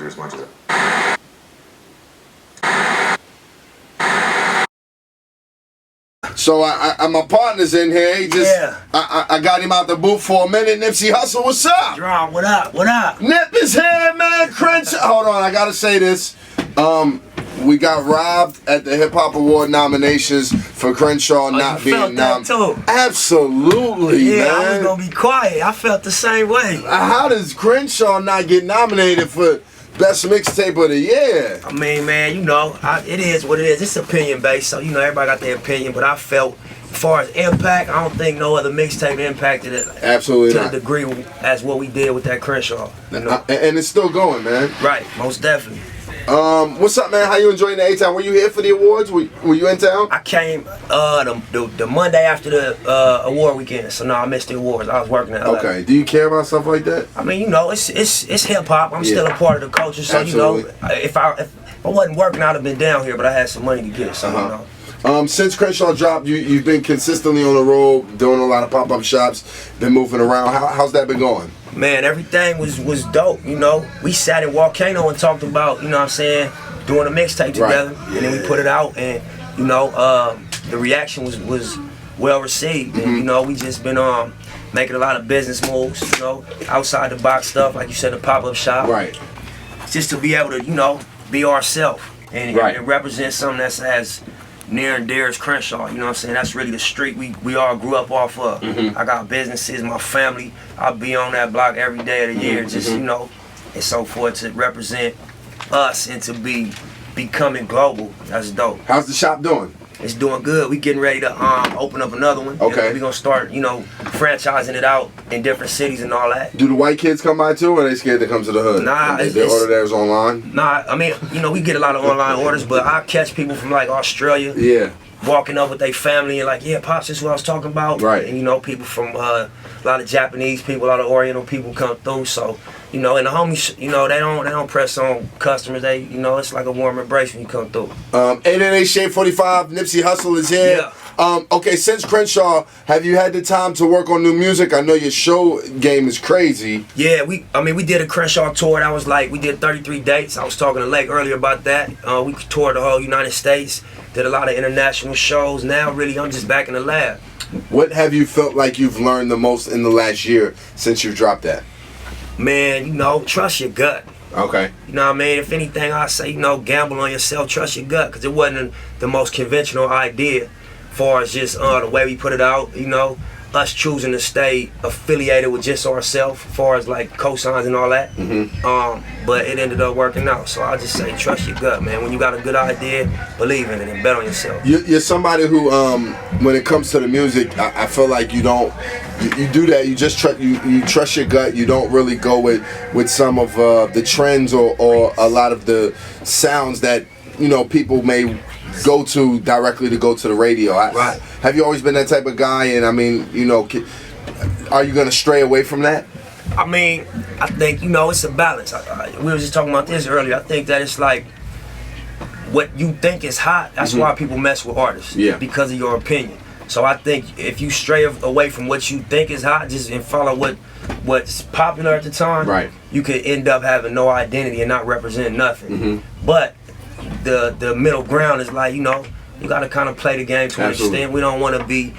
you as much as it. So my partner's in here. He just, Yeah. I got him out the booth for a minute. Nipsey Hussle, what's up? Draw, what up? What up? Nip is here, man. Crenshaw. Hold on, I gotta say this. We got robbed at the Hip Hop Award nominations for Crenshaw not being nominated. Absolutely, yeah, man. I was gonna be quiet. I felt the same way. How does Crenshaw not get nominated for Best Mixtape of the Year? I mean, man, you know, it is what it is. It's opinion based, so you know everybody got their opinion. But I felt, as far as impact, I don't think no other mixtape impacted it Absolutely to not. the degree as what we did with that Crenshaw. You know? And it's still going, man. Right, most definitely. What's up, man? How you enjoying the A-Town? Were you here for the awards? Were you in town? I came the Monday after the award weekend, so no, I missed the awards. I was working at LA. Okay. Do you care about stuff like that? I mean, you know, it's hip hop. I'm still a part of the culture, so Absolutely. you know, if I wasn't working, I'd have been down here, but I had some money to get, so you know. Since Crenshaw dropped, you've been consistently on the road, doing a lot of pop-up shops, been moving around. How's that been going? Man, everything was dope, you know. We sat in Volcano and talked about, you know what I'm saying, doing a mixtape together. Right. And then we put it out, and, you know, the reaction was well received. And, you know, we just been making a lot of business moves, you know, outside the box stuff, like you said, the pop-up shop. Right. Just to be able to, you know, be ourselves and represent something that's as near and dear as Crenshaw, you know what I'm saying? That's really the street we all grew up off of. I got businesses, my family, I'll be on that block every day of the year, just, you know, and so forth, to represent us and to be becoming global. That's dope. How's the shop doing? It's doing good. We getting ready to open up another one. Okay. We're gonna start, you know, franchising it out in different cities and all that. Do the white kids come by too, or are they scared to come to the hood? Nah, they order theirs online? Nah, I mean, you know, we get a lot of online orders, but I catch people from like Australia. Yeah. Walking up with their family and like, yeah, Pops, this is what I was talking about. Right. And you know, people from a lot of Japanese people, a lot of Oriental people come through. So, you know, and the homies, you know, they don't press on customers. They, you know, it's like a warm embrace when you come through. 888 Shade 45, Nipsey Hussle is here. Yeah. Okay, since Crenshaw, have you had the time to work on new music? I know your show game is crazy. Yeah, we did a Crenshaw tour. That was like, we did 33 dates. I was talking to Lake earlier about that. We toured the whole United States, did a lot of international shows. Now, really, I'm just back in the lab. What have you felt like you've learned the most in the last year since you dropped that? Man, you know, trust your gut. Okay. You know what I mean? If anything, I say, you know, gamble on yourself, trust your gut, because it wasn't the most conventional idea, as far as just the way we put it out, you know, us choosing to stay affiliated with just ourselves, as far as like cosigns and all that. But it ended up working out. So I just say, trust your gut, man. When you got a good idea, believe in it and bet on yourself. You're somebody who, when it comes to the music, I feel like you don't. You do that. You just you trust your gut. You don't really go with some of the trends or a lot of the sounds that, you know, people may go to directly to go to the radio. Right. Have you always been that type of guy? And I mean, you know, are you gonna stray away from that? I mean, I think, you know, it's a balance. We were just talking about this earlier. I think that it's like, what you think is hot, that's why people mess with artists. Yeah. Because of your opinion. So I think if you stray away from what you think is hot, just and follow what's popular at the time, right, you could end up having no identity and not represent nothing. But the middle ground is like, you know, you gotta kind of play the game to an extent. We don't want to be,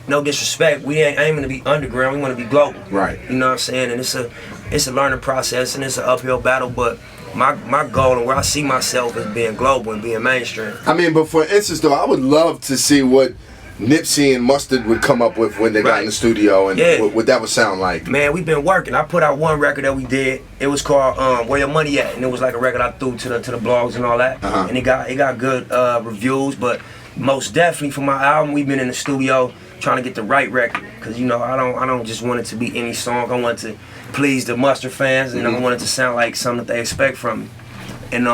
no disrespect, we ain't aiming to be underground. We want to be global. Right. You know what I'm saying? And it's a learning process and it's an uphill battle, but my goal and where I see myself is being global and being mainstream. I mean, but for instance though, I would love to see what Nipsey and Mustard would come up with when they got in the studio, and what that would sound like. Man, we've been working. I put out one record that we did. It was called "Where Your Money At," and it was like a record I threw to the blogs and all that. And it got good reviews. But most definitely for my album, we've been in the studio trying to get the right record, because you know I don't just want it to be any song. I want it to please the Mustard fans, and I want it to sound like something that they expect from me. And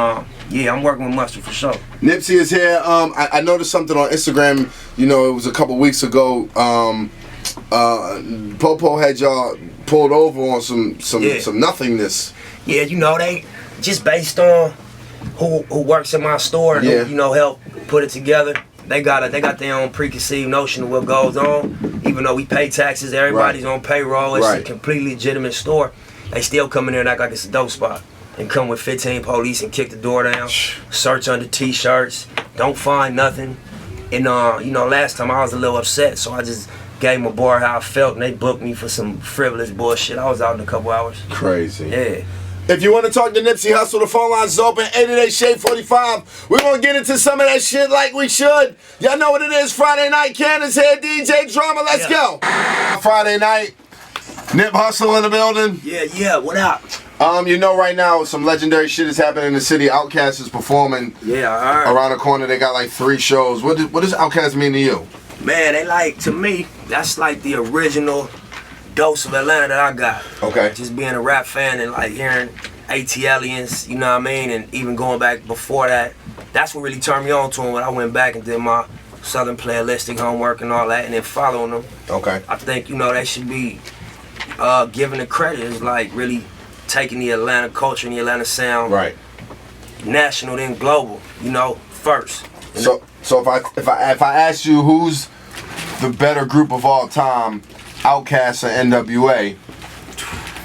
yeah, I'm working with Mustard for sure. Nipsey is here. I noticed something on Instagram. You know, it was a couple weeks ago. Popo had y'all pulled over on some nothingness. Yeah, you know, they just based on who works in my store and who, you know, help put it together. They got their own preconceived notion of what goes on. Even though we pay taxes, everybody's on payroll. It's a completely legitimate store. They still come in there and act like it's a dope spot. and come with 15 police and kick the door down, search under t-shirts, don't find nothing. And you know, last time I was a little upset, so I just gave my boy how I felt, and they booked me for some frivolous bullshit. I was out in a couple hours. Crazy. Yeah. If you want to talk to Nipsey Hussle, the phone line's open, 888-SHADE-45. We're going to get into some of that shit like we should. Y'all know what it is. Friday night, Candace here, DJ Drama. Let's go. Friday night, Nip Hussle in the building. Yeah, what up? You know right now some legendary shit is happening in the city. Outkast is performing around the corner. They got like 3 shows. What does Outkast mean to you? Man, they like, to me, that's like the original dose of Atlanta that I got. Okay. Just being a rap fan and like hearing ATLians, you know what I mean, and even going back before that, that's what really turned me on to them when I went back and did my Southern playalistic homework and all that, and then following them. Okay. I think, you know, they should be given the credit as like really taking the Atlanta culture and the Atlanta sound national then global, you know, first. So if I ask you who's the better group of all time, Outkast or NWA?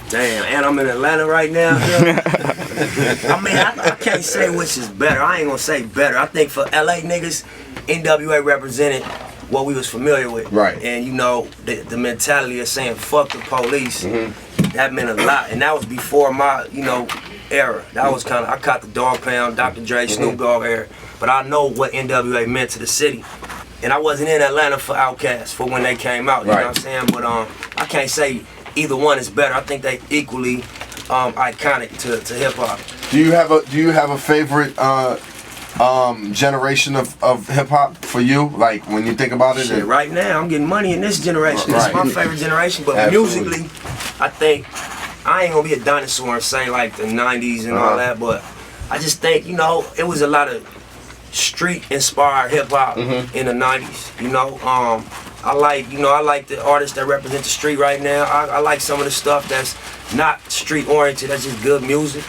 Damn, and I'm in Atlanta right now. I mean, I can't say which is better. I ain't gonna say better. I think for LA niggas, NWA represented what we was familiar with. Right. And you know, the mentality of saying fuck the police, that meant a lot. And that was before my, you know, era. That was kind of, I caught the Dog Pound, Dr. Dre, Snoop Dogg era. But I know what NWA meant to the city. And I wasn't in Atlanta for Outkast for when they came out, you know what I'm saying? But I can't say either one is better. I think they equally iconic to hip hop. Do you have a favorite generation of hip hop for you? Like when you think about it? Shit, right now I'm getting money in this generation. This is my favorite generation, but musically, I think I ain't gonna be a dinosaur and say like the 90s and all that, but I just think, you know, it was a lot of street-inspired hip-hop in the 90s, you know. I like the artists that represent the street right now. I like some of the stuff that's not street-oriented, that's just good music.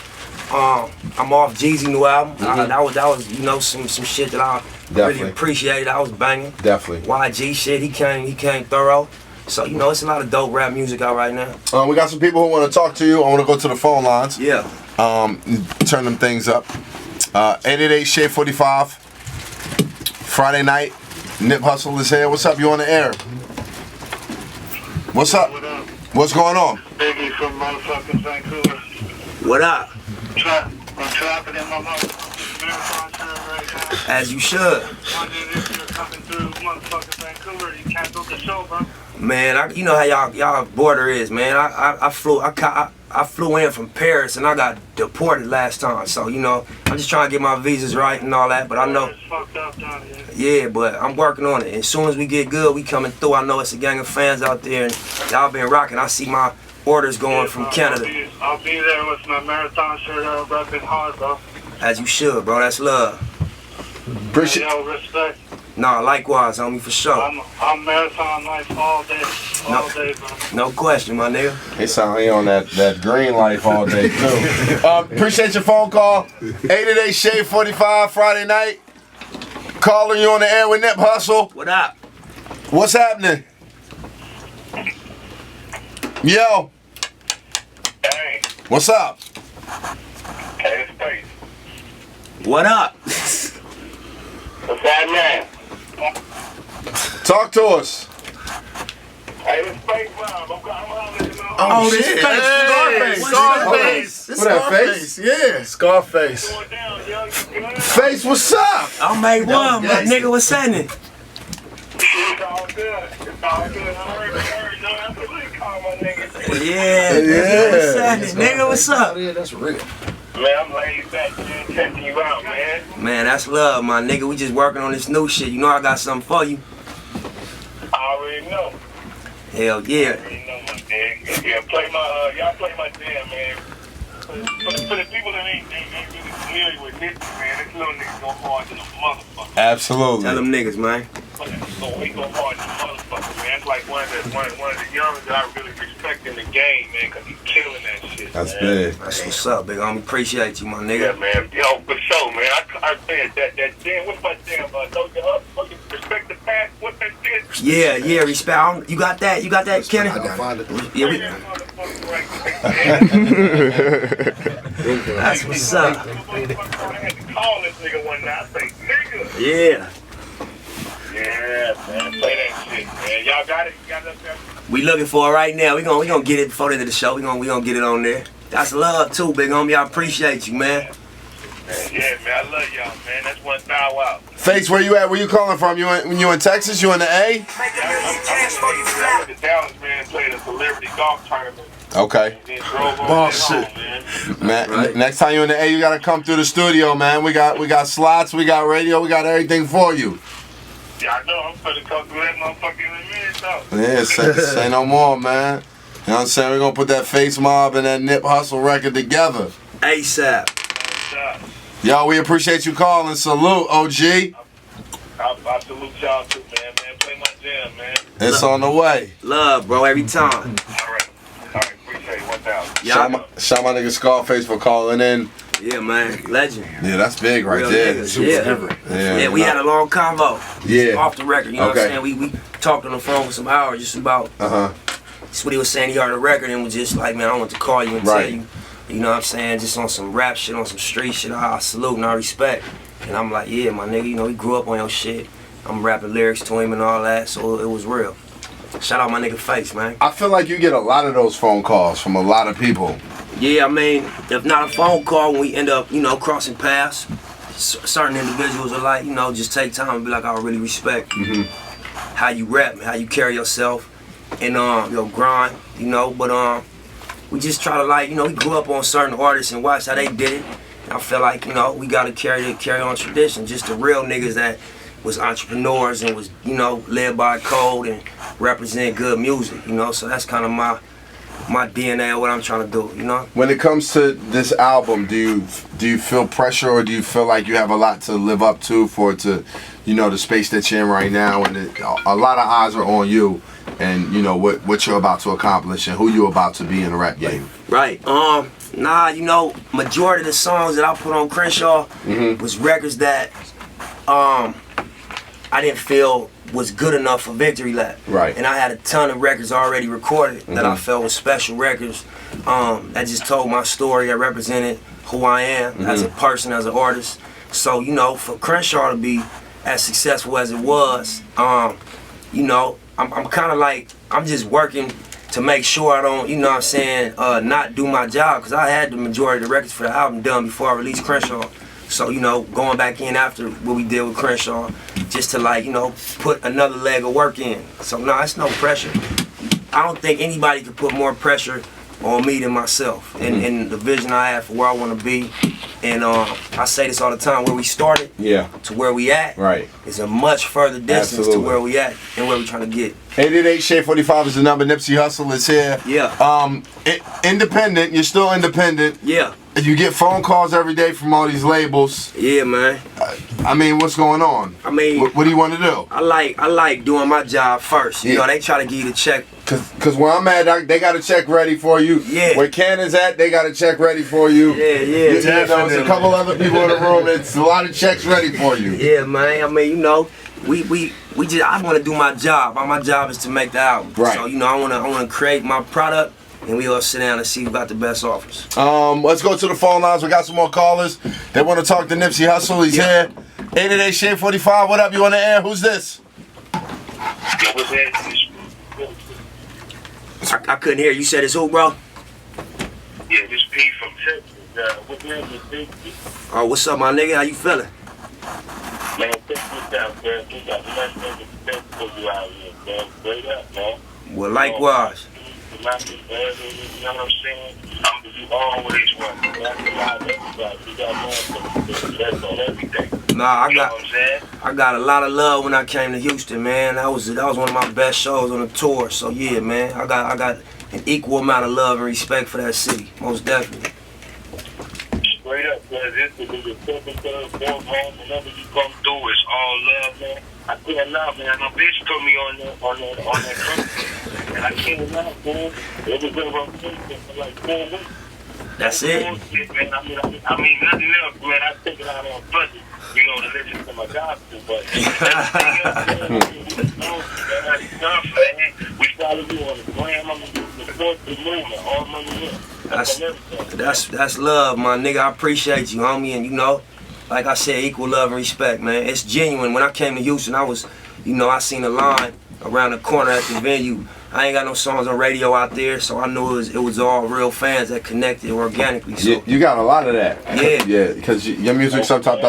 I'm off Jeezy new album. That was you know, some shit that I really appreciated. I was banging. Definitely. YG shit, he came thorough. So, you know, it's a lot of dope rap music out right now. We got some people who want to talk to you. I want to go to the phone lines. Yeah. Turn them things up. 888-SHADE-45. Friday night, Nip Hussle is here. What's up? You on the air? What's up? What up? What's going on? Biggie from motherfucking Vancouver. What up? I'm trapping in my motherfucking marathon shirt right now. As you should. Monday this year coming through motherfucking Vancouver. You canceled the show, bro. Man, you know how y'all border is, man. I flew in from Paris and I got deported last time, so you know I'm just trying to get my visas right and all that. But I know, It's fucked up down here. yeah, but I'm working on it. As soon as we get good, we coming through. I know it's a gang of fans out there, and y'all been rocking. I see my orders going from Canada. I'll be there with my marathon shirt on, repping hard, bro. As you should, bro. That's love. Appreciate. Yo, respect. Nah, likewise, homie, for sure. I'm marathon life all day, bro. No question, my nigga. He sound he on that green life all day too. Appreciate your phone call. 888-SHADE-45 Friday night. Calling you on the air with Nip Hussle. What up? What's happening? Yo. Hey. What's up? Hey, Space. What up? What's that, man? Talk to us. Hey, it's Space Rob. I'm out in the mountain. Oh, shit. this Hey, Scarface. What that, Face? Yeah, Scarface. Going down, young. Good. Face, what's up? I made one, my nigga. What's happening? It's all good. It's all good. I heard. No, that's what they call my nigga. Yeah, nigga, what's happening? Nigga, what's up? Yeah, that's real. Man, I'm laid back, man, checking you out, man. Man, that's love, my nigga. We just working on this new shit. You know I got something for you. I already know. Hell yeah. I already know, my nigga. Yeah, y'all play my jam, man. For the people that ain't really familiar with Nipsey, man, this little nigga go hard than a motherfucker. Absolutely. Tell them niggas, man. So he go hard than a motherfucker, man. It's like one of the young that I really respect in the game, man, because he's killing that shit. That's man. big. That's what's up, big homie. Appreciate you, my Yeah, nigga. man. Yo, for sure, man. I said that jam. What's my jam? Those fucking respect the past. What's that shit? Yeah, respect. You got that? You got that, Kenny? I can find it. Yeah, we, That motherfucker right there. That's what's up. I had to call this nigga one night. I say, nigga. Yeah. Yeah, man. Play that shit, man. Y'all got it? You got that? We looking for it right now. We gonna get it before the end of the show. We gonna get it on there. That's love too, big homie. I appreciate you, man. Yeah, man. I love y'all, man. That's one thou out. Face, where you at? Where you calling from? You in Texas? You in the A? I'm in the Dallas, man. Played a celebrity golf tournament. Okay. Bullshit. Man, Right. next time you're in the A, you gotta come through the studio, man. We got slots, we got radio, we got everything for you. Yeah, I know. I'm gonna come through that motherfucker in a minute, though. Yeah, say no more, man. You know what I'm saying? We're gonna put that Face Mob and that Nip Hussle record together. ASAP. Yo, we appreciate you calling. Salute, OG. I salute y'all too, man. Play my jam, man. It's on the way. Love, bro, every time. All right. Appreciate it. 1,000. Shout my nigga Scarface for calling in. Yeah, man. Legend. Yeah, that's big right Real there. niggas, Yeah, Yeah, we had a long convo. Yeah. Off the record, you know Okay. what I'm saying? We talked on the phone for some hours just about just what he was saying. He heard the record and was just like, man, I want to call you and tell you. You know what I'm saying? Just on some rap shit, on some street shit. I salute and I respect. And I'm like, yeah, my nigga, you know, he grew up on your shit. I'm rapping lyrics to him and all that, so it was real. Shout out my nigga Face, man. I feel like you get a lot of those phone calls from a lot of people. Yeah, I mean, if not a phone call, when we end up, you know, crossing paths, certain individuals are like, you know, just take time and be like, I really respect how you rap, how you carry yourself, and your grind, you know. But we just try to, like, you know, we grew up on certain artists and watched how they did it. And I feel like, you know, we gotta carry on tradition. Just the real niggas that was entrepreneurs and was, you know, led by a code and represent good music, you know. So that's kind of my DNA of what I'm trying to do, you know. When it comes to this album, do you feel pressure, or do you feel like you have a lot to live up to for it to, you know, the space that you're in right now, and a lot of eyes are on you, and you know what you're about to accomplish and who you're about to be in the rap game? Right. Nah, you know, majority of the songs that I put on Crenshaw was records that I didn't feel was good enough for Victory Lap. Right. And I had a ton of records already recorded that I felt was special records that just told my story, that represented who I am as a person, as an artist. So, you know, for Crenshaw to be as successful as it was, you know, I'm kind of like, I'm just working to make sure I don't, you know what I'm saying, not do my job, because I had the majority of the records for the album done before I released Crenshaw. So, you know, going back in after what we did with Crenshaw, just to, like, you know, put another leg of work in. So, no, it's no pressure. I don't think anybody could put more pressure on me than myself and the vision I have for where I want to be. And I say this all the time, where we started to where we at is a much further distance to where we at and where we trying to get. 888-SHADE-45 is the number. Nipsey Hussle is here. Yeah. Independent, you're still independent. Yeah. You get phone calls every day from all these labels. Yeah, man. I mean, what's going on? I mean, what do you want to do? I like doing my job first. You know, they try to give you the check. Cause where I'm at, they got a check ready for you. Yeah. Where Cannon's at, they got a check ready for you. Yeah. You know, there's a couple other people in the room. It's a lot of checks ready for you. Yeah, man. I mean, you know, we just, I want to do my job. My job is to make the album. Right. So, you know, I want to create my product, and we all sit down and see who got the best offers. Let's go to the phone lines. We got some more callers. They want to talk to Nipsey Hussle. He's here. 888-SHADE-45. What up? You on the air? Who's this? I couldn't hear you. Said it's who, bro? Yeah, this P from Texas. What's your name? Oh, what's up, my nigga? How you feeling? Man, check this out, man. We got nothing to respect for you out here, man. Straight up, man. Well, likewise. You know what I'm saying? I'm gonna do always one. That's a lot of everybody. We got that's on everything. Nah, you know what I'm saying? I got a lot of love when I came to Houston, man. That was one of my best shows on the tour. So yeah, man, I got an equal amount of love and respect for that city, most definitely. Straight up, man. This is your second, third, fourth home. Whenever you come through, it's all love, man. I can't lie, man. My bitch put me on that country. And I can't lie, man. It was in rotation for like 4 weeks. That's it. Bullshit, man. I mean, nothing else, man. I take it out on budget, you know, to listen to my gospel, but we follow you on the gram. I'm gonna do the movement, all money in. That's love, my nigga. I appreciate you, homie, and you know, like I said, equal love and respect, man. It's genuine. When I came to Houston, I was, you know, I seen a line around the corner at the venue. I ain't got no songs on radio out there, so I knew it was all real fans that connected organically. So. You got a lot of that. Yeah. Yeah, because your music sometimes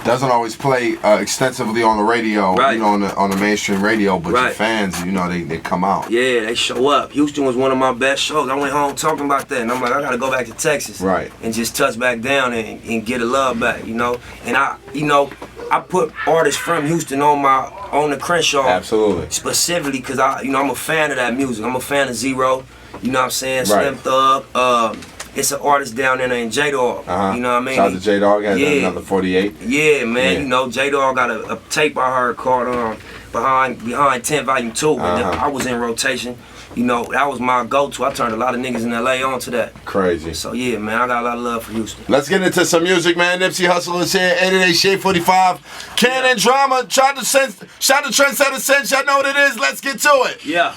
doesn't always play extensively on the radio, right. You know, on the mainstream radio, but right. your fans, you know, they come out. Yeah, they show up. Houston was one of my best shows. I went home talking about that, and I'm like, I gotta go back to Texas, right, and just touch back down and get the love back, you know. And I put artists from Houston on the Crenshaw, absolutely, specifically because I'm a fan of that music. I'm a fan of Zero, you know what I'm saying, right. Slim Thug. It's an artist down there named J-Dog, you know what I mean? Shout out to J-Dog, has another 48. Yeah, man, you know, J-Dog got a tape I heard called Behind 10 Volume 2, and I was in rotation. You know, that was my go-to. I turned a lot of niggas in LA onto that. Crazy. So yeah, man, I got a lot of love for Houston. Let's get into some music, man. Nipsey Hussle is here, 88 Shade 45. Cannon Drama, shout to Trendsetter Sense. Y'all know what it is. Let's get to it. Yeah.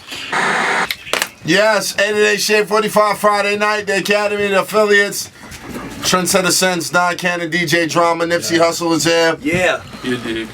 Yes, 88 Shade 45 Friday night. The Academy, the affiliates. Trendsetter Sense, Don Cannon, DJ Drama. Nipsey Hussle is here. Yeah. You did.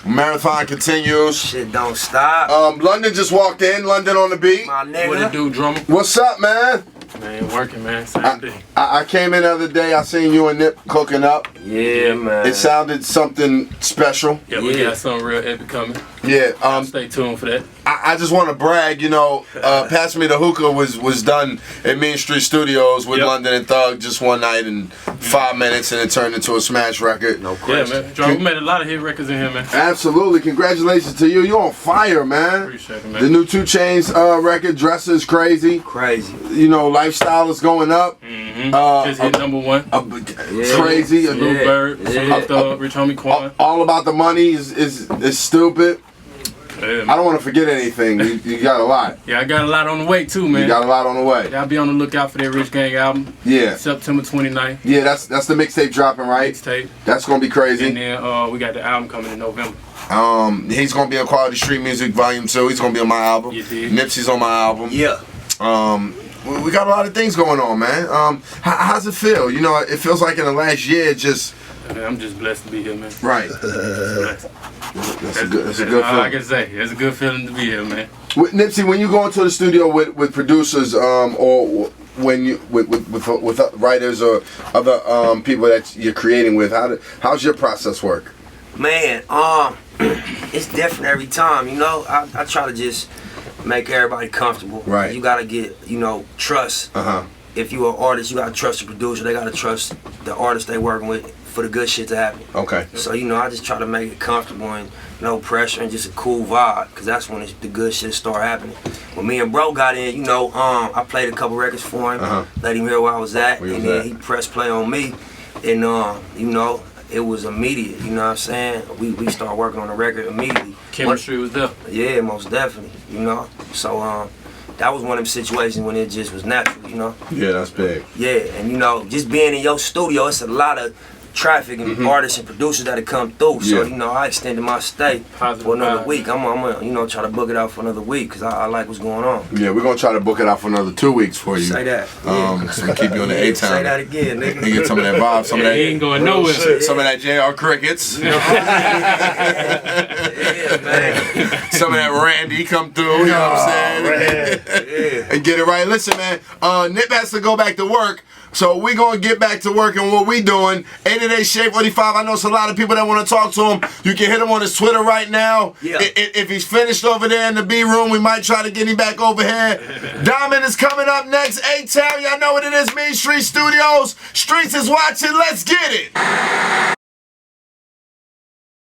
Marathon continues. Shit don't stop. London just walked in. London on the beat. My nigga. What it do, drummer? What's up, man? Man, working, man. Same day. I came in the other day. I seen you and Nip cooking up. Yeah, man. It sounded something special. Yeah, we got something real epic coming. Yeah. Stay tuned for that. I just want to brag, you know, Pass Me the Hookah was done at Main Street Studios with London and Thug just one night in 5 minutes, and it turned into a smash record. No question. Yeah, man. Drummer, we made a lot of hit records in here, man. Absolutely. Congratulations to you. You're on fire, man. Appreciate it, man. The new 2 Chainz record, Dresser, is crazy. Crazy. You know, Lifestyle is going up. Just hit #1. Crazy. Bluebird, Thug, Rich Homie Quan. All About the Money is stupid. Yeah, I don't want to forget anything. You got a lot. Yeah, I got a lot on the way too, man. You got a lot on the way. Y'all be on the lookout for that Rich Gang album. Yeah. September 29th. Yeah, that's the mixtape dropping, right? Mixtape. That's gonna be crazy. And then we got the album coming in November. He's gonna be on Quality Street Music Volume 2. He's gonna be on my album. You did. Nipsey's on my album. Yeah. We got a lot of things going on, man. How's it feel? You know, it feels like in the last year, just. I'm just blessed to be here, man. Right. That's a good feeling. All I can say. It's a good feeling to be here, man. With Nipsey, when you go into the studio with producers, or when you with writers or other people that you're creating with, how's your process work? Man, it's different every time. You know, I try to just make everybody comfortable. Right. You gotta get, trust. If you're an artist, you gotta trust the producer. They gotta trust the artist they working with for the good shit to happen. Okay. So I just try to make it comfortable and no pressure and just a cool vibe, cause that's when the good shit start happening. When me and bro got in, I played a couple records for him, let him hear where I was at, and then he pressed play on me, and it was immediate. You know what I'm saying? We started working on the record immediately. Chemistry was there. Yeah, most definitely. So that was one of them situations when it just was natural. Yeah, that's big. Yeah, and just being in your studio, it's a lot of traffic and artists and producers that have come through. So I extended my stay for another week. I'm gonna try to book it out for another week because I like what's going on. Yeah, we're gonna try to book it out for another 2 weeks for you. Say that. So we keep you on the A-Town. Say that again, nigga. You get some of that vibe, some of that. He ain't going nowhere. Some of that JR Crickets. Yeah, man. Some of that Randy come through. You know what I'm saying? And get it right. Listen, man. Nip has to go back to work. So we're going to get back to work and what we doing. 88 Shade 45. I know it's a lot of people that want to talk to him. You can hit him on his Twitter right now. Yeah. If he's finished over there in the B room, we might try to get him back over here. Diamond is coming up next. A-Town, y'all know what it is. Main Street Studios. Streets is watching. Let's get it.